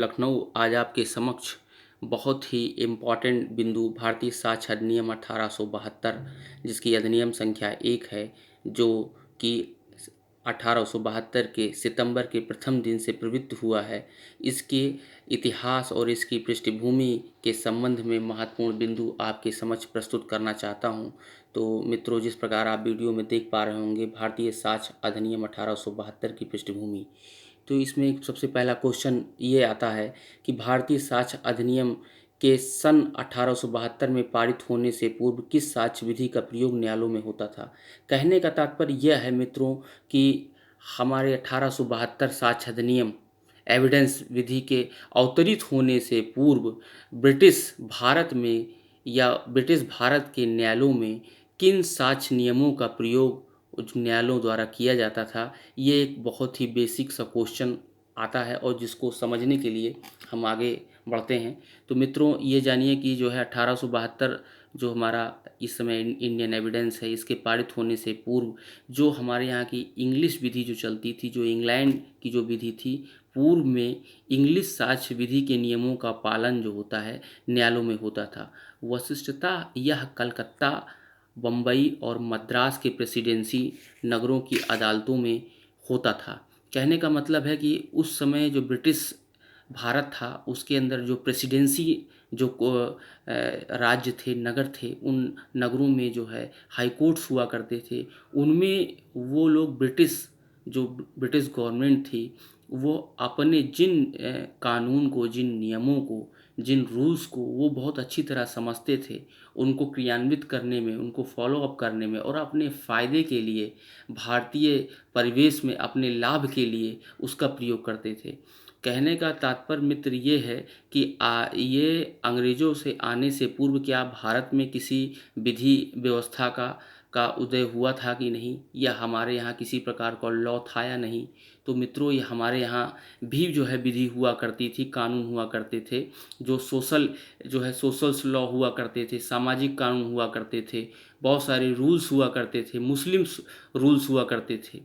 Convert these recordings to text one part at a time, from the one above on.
लखनऊ आज आपके समक्ष बहुत ही इम्पॉर्टेंट बिंदु भारतीय साक्ष्य अधिनियम 1872 जिसकी अधिनियम संख्या 1 है, जो कि 1872 के सितंबर के प्रथम दिन से प्रवृत्त हुआ है। इसके इतिहास और इसकी पृष्ठभूमि के संबंध में महत्वपूर्ण बिंदु आपके समक्ष प्रस्तुत करना चाहता हूं। तो मित्रों, जिस प्रकार आप वीडियो में देख पा रहे होंगे, भारतीय साक्ष्य अधिनियम 1872 की पृष्ठभूमि। तो इसमें एक सबसे पहला क्वेश्चन ये आता है कि भारतीय साक्ष्य अधिनियम के सन 1872 में पारित होने से पूर्व किस साक्ष्य विधि का प्रयोग न्यायालयों में होता था। कहने का तात्पर्य यह है मित्रों कि हमारे 1872 साक्ष्य अधिनियम एविडेंस विधि के अवतरित होने से पूर्व ब्रिटिश भारत में या ब्रिटिश भारत के न्यायालयों में किन साक्ष्य नियमों का प्रयोग उच्च न्यायालयों द्वारा किया जाता था। ये एक बहुत ही बेसिक सा क्वेश्चन आता है और जिसको समझने के लिए हम आगे बढ़ते हैं। तो मित्रों, ये जानिए कि जो है 1872 जो हमारा इस समय इंडियन एविडेंस है, इसके पारित होने से पूर्व जो हमारे यहाँ की इंग्लिश विधि जो चलती थी, जो इंग्लैंड की जो विधि थी, पूर्व में इंग्लिश साक्ष्य विधि के नियमों का पालन जो होता है न्यायालयों में होता था। वस्तुतः यह कलकत्ता, बम्बई और मद्रास के प्रेसिडेंसी नगरों की अदालतों में होता था। कहने का मतलब है कि उस समय जो ब्रिटिश भारत था, उसके अंदर जो प्रेसिडेंसी जो राज्य थे, नगर थे, उन नगरों में जो है हाई कोर्ट्स हुआ करते थे। उनमें वो लोग जो ब्रिटिश गवर्नमेंट थी, वो अपने जिन कानून को, जिन नियमों को, जिन रूल्स को वो बहुत अच्छी तरह समझते थे, उनको क्रियान्वित करने में, उनको फॉलो अप करने में और अपने फ़ायदे के लिए, भारतीय परिवेश में अपने लाभ के लिए उसका प्रयोग करते थे। कहने का तात्पर्य मित्र ये है कि ये अंग्रेज़ों से आने से पूर्व क्या भारत में किसी विधि व्यवस्था का उदय हुआ था कि नहीं, या हमारे यहाँ किसी प्रकार का लॉ था या नहीं। तो मित्रों, ये हमारे यहाँ भी जो है विधि हुआ करती थी, कानून हुआ करते थे, जो सोशल लॉ हुआ करते थे, सामाजिक कानून हुआ करते थे, बहुत सारे रूल्स हुआ करते थे, मुस्लिम रूल्स हुआ करते थे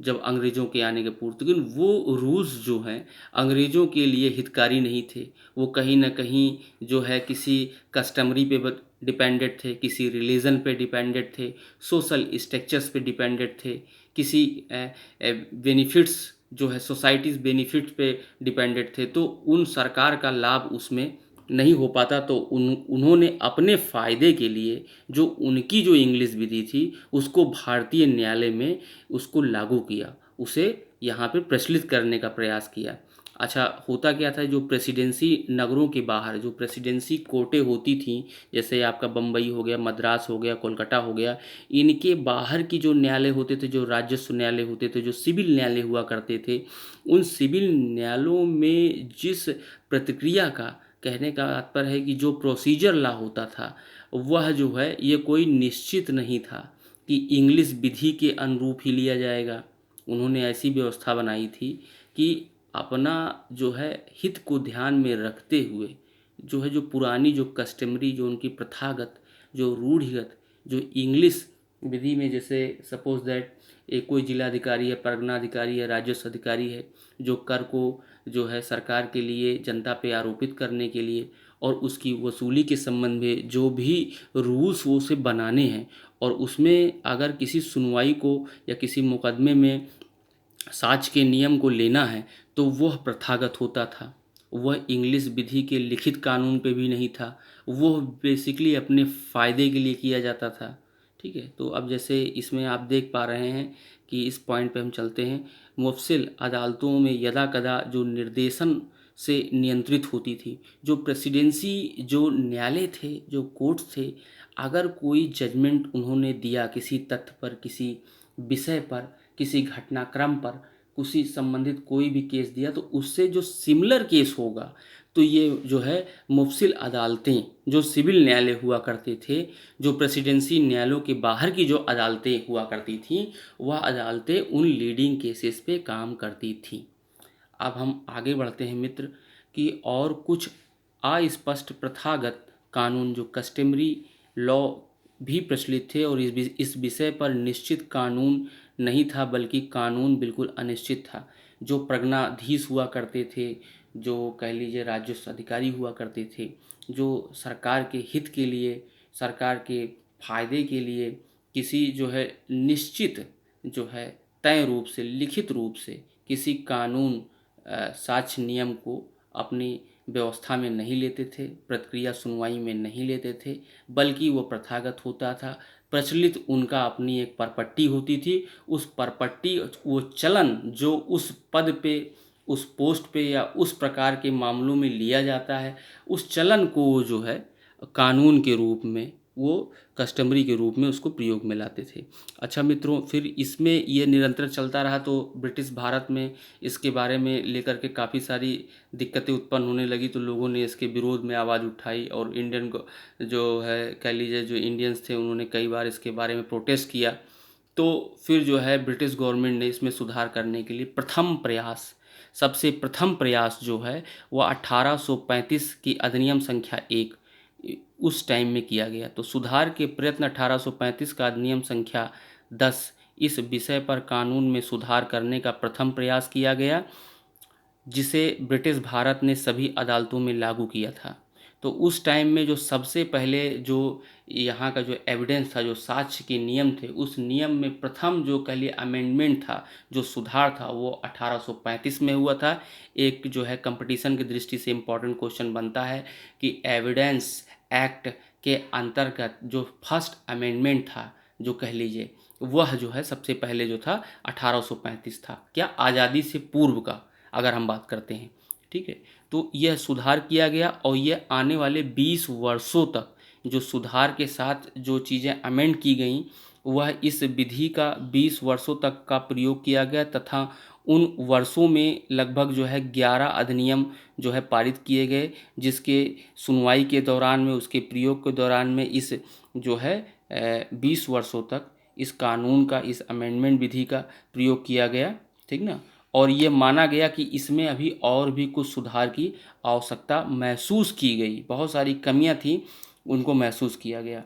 जब अंग्रेज़ों के आने के पूर्व। लेकिन वो रूल्स जो हैं अंग्रेज़ों के लिए हितकारी नहीं थे। वो कहीं ना कहीं जो है किसी कस्टमरी पे डिपेंडेड थे, किसी रिलीजन पे डिपेंडेड थे, सोशल स्ट्रक्चर्स पे डिपेंडेड थे, किसी बेनिफिट्स जो है सोसाइटीज़ बेनिफिट्स पे डिपेंडेड थे। तो उन सरकार का लाभ उसमें नहीं हो पाता। तो उन्होंने अपने फ़ायदे के लिए जो उनकी जो इंग्लिश विधि थी, उसको भारतीय न्यायालय में उसको लागू किया, उसे यहाँ पे प्रचलित करने का प्रयास किया। अच्छा, होता क्या था, जो प्रेसिडेंसी नगरों के बाहर जो प्रेसिडेंसी कोर्टें होती थीं, जैसे आपका बम्बई हो गया, मद्रास हो गया, कोलकाता हो गया, इनके बाहर की जो न्यायालय होते थे, जो राजस्व न्यायालय होते थे, जो सिविल न्यायालय हुआ करते थे, उन सिविल न्यायालयों में जिस प्रतिक्रिया का, कहने का तात्पर्य है कि जो प्रोसीजर ला होता था, वह जो है ये कोई निश्चित नहीं था कि इंग्लिश विधि के अनुरूप ही लिया जाएगा। उन्होंने ऐसी व्यवस्था बनाई थी कि अपना जो है हित को ध्यान में रखते हुए जो है, जो पुरानी जो कस्टमरी, जो उनकी प्रथागत, जो रूढ़िगत, जो इंग्लिश विधि में, जैसे सपोज दैट एक कोई जिलाधिकारी है, परगना अधिकारी है, राजस्व अधिकारी है, जो कर को जो है सरकार के लिए, जनता पे आरोपित करने के लिए और उसकी वसूली के संबंध में जो भी रूल्स वो उसे बनाने हैं, और उसमें अगर किसी सुनवाई को या किसी मुकदमे में साक्ष्य के नियम को लेना है, तो वह प्रथागत होता था। वह इंग्लिश विधि के लिखित कानून पे भी नहीं था। वह बेसिकली अपने फ़ायदे के लिए किया जाता था। ठीक है, तो अब जैसे इसमें आप देख पा रहे हैं कि इस पॉइंट पे हम चलते हैं। मुफस्सिल अदालतों में यदा कदा जो निर्देशन से नियंत्रित होती थी, जो प्रेसिडेंसी जो न्यायालय थे, जो कोर्ट्स थे, अगर कोई जजमेंट उन्होंने दिया किसी तथ्य पर, किसी विषय पर, किसी घटनाक्रम पर, किसी संबंधित कोई भी केस दिया, तो उससे जो सिमिलर केस होगा, तो ये जो है मुफस्सिल अदालतें, जो सिविल न्यायालय हुआ करते थे, जो प्रेसिडेंसी न्यायालयों के बाहर की जो अदालतें हुआ करती थीं, वह अदालतें उन लीडिंग केसेस पे काम करती थीं। अब हम आगे बढ़ते हैं मित्र कि और कुछ अस्पष्ट प्रथागत कानून, जो कस्टमरी लॉ भी प्रचलित थे, और इस विषय पर निश्चित कानून नहीं था, बल्कि कानून बिल्कुल अनिश्चित था। जो प्रज्ञाधीश हुआ करते थे, जो कह लीजिए राजस्व अधिकारी हुआ करते थे, जो सरकार के हित के लिए, सरकार के फायदे के लिए किसी जो है निश्चित जो है तय रूप से, लिखित रूप से किसी कानून साक्ष्य नियम को अपनी व्यवस्था में नहीं लेते थे, प्रक्रिया सुनवाई में नहीं लेते थे, बल्कि वो प्रथागत होता था। प्रचलित उनका अपनी एक परपट्टी होती थी। उस परपट्टी, वो चलन जो उस पद पे, उस पोस्ट पे या उस प्रकार के मामलों में लिया जाता है, उस चलन को वो जो है कानून के रूप में, वो कस्टमरी के रूप में उसको प्रयोग में लाते थे। अच्छा मित्रों, फिर इसमें ये निरंतर चलता रहा तो ब्रिटिश भारत में इसके बारे में लेकर के काफ़ी सारी दिक्कतें उत्पन्न होने लगी, तो लोगों ने इसके विरोध में आवाज़ उठाई और इंडियन को जो है कह लीजिए जो इंडियंस थे उन्होंने कई बार इसके बारे में प्रोटेस्ट किया। तो फिर जो है ब्रिटिश गवर्नमेंट ने इसमें सुधार करने के लिए सबसे प्रथम प्रयास जो है वह 1835 की अधिनियम संख्या 1 उस टाइम में किया गया। तो सुधार के प्रयत्न 1835 का अधिनियम संख्या 10 इस विषय पर कानून में सुधार करने का प्रथम प्रयास किया गया, जिसे ब्रिटिश भारत ने सभी अदालतों में लागू किया था। तो उस टाइम में जो सबसे पहले जो यहाँ का जो एविडेंस था, जो साक्ष्य के नियम थे, उस नियम में प्रथम जो कह लिए अमेंडमेंट था, जो सुधार था, वो 1835 में हुआ था। एक जो है कंपटीशन की दृष्टि से इम्पोर्टेंट क्वेश्चन बनता है कि एविडेंस एक्ट के अंतर्गत जो फर्स्ट अमेंडमेंट था, जो कह लीजिए वह जो है सबसे पहले जो था 1835 था, क्या आज़ादी से पूर्व का अगर हम बात करते हैं, ठीक है। तो यह सुधार किया गया और यह आने वाले 20 वर्षों तक जो सुधार के साथ जो चीज़ें अमेंड की गई, वह इस विधि का 20 वर्षों तक का प्रयोग किया गया तथा उन वर्षों में लगभग जो है 11 अधिनियम जो है पारित किए गए, जिसके सुनवाई के दौरान में, उसके प्रयोग के दौरान में इस जो है 20 वर्षों तक इस कानून का, इस अमेंडमेंट विधि का प्रयोग किया गया, ठीक ना। और ये माना गया कि इसमें अभी और भी कुछ सुधार की आवश्यकता महसूस की गई, बहुत सारी कमियां थी, उनको महसूस किया गया।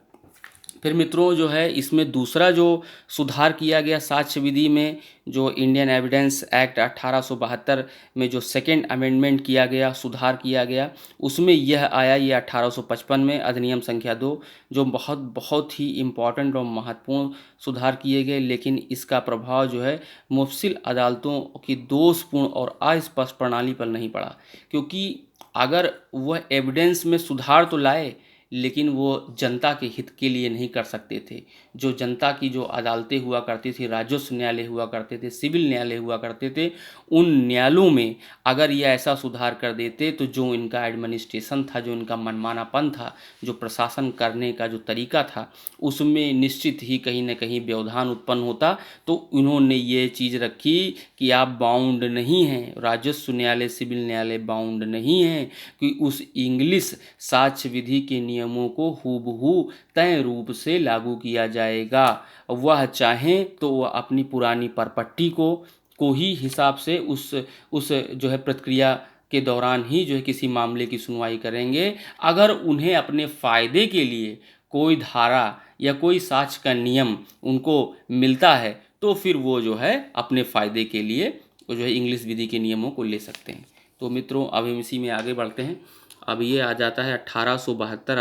फिर मित्रों जो है इसमें दूसरा जो सुधार किया गया साक्ष्य विधि में, जो इंडियन एविडेंस एक्ट 1872 में जो सेकेंड अमेंडमेंट किया गया, सुधार किया गया, उसमें यह आया, ये 1855 में अधिनियम संख्या 2, जो बहुत ही इम्पॉर्टेंट और महत्वपूर्ण सुधार किए गए। लेकिन इसका प्रभाव जो है मुफस्सिल अदालतों की दोषपूर्ण और अस्पष्ट प्रणाली पर नहीं पड़ा, क्योंकि अगर वह एविडेंस में सुधार तो लाए, लेकिन वो जनता के हित के लिए नहीं कर सकते थे। जो जनता की जो अदालतें हुआ करती थी, राजस्व न्यायालय हुआ करते थे, सिविल न्यायालय हुआ करते थे, उन न्यायालयों में अगर ये ऐसा सुधार कर देते तो जो इनका एडमिनिस्ट्रेशन था, जो इनका मनमानापन था, जो प्रशासन करने का जो तरीका था, उसमें निश्चित ही कहीं ना कहीं व्यवधान उत्पन्न होता। तो उन्होंने ये चीज़ रखी कि आप बाउंड नहीं हैं, राजस्व न्यायालय, सिविल न्यायालय बाउंड नहीं हैं कि उस इंग्लिश साक्ष्य विधि के नियमों को हूबहू तय रूप से लागू किया जाएगा। वह चाहें तो वह अपनी पुरानी परपट्टी को ही हिसाब से उस जो है प्रक्रिया के दौरान ही जो है किसी मामले की सुनवाई करेंगे। अगर उन्हें अपने फ़ायदे के लिए कोई धारा या कोई साक्ष्य का नियम उनको मिलता है, तो फिर वो जो है अपने फ़ायदे के लिए वो जो है इंग्लिश विधि के नियमों को ले सकते हैं। तो मित्रों अब हम इसी में आगे बढ़ते हैं। अब ये आ जाता है 1872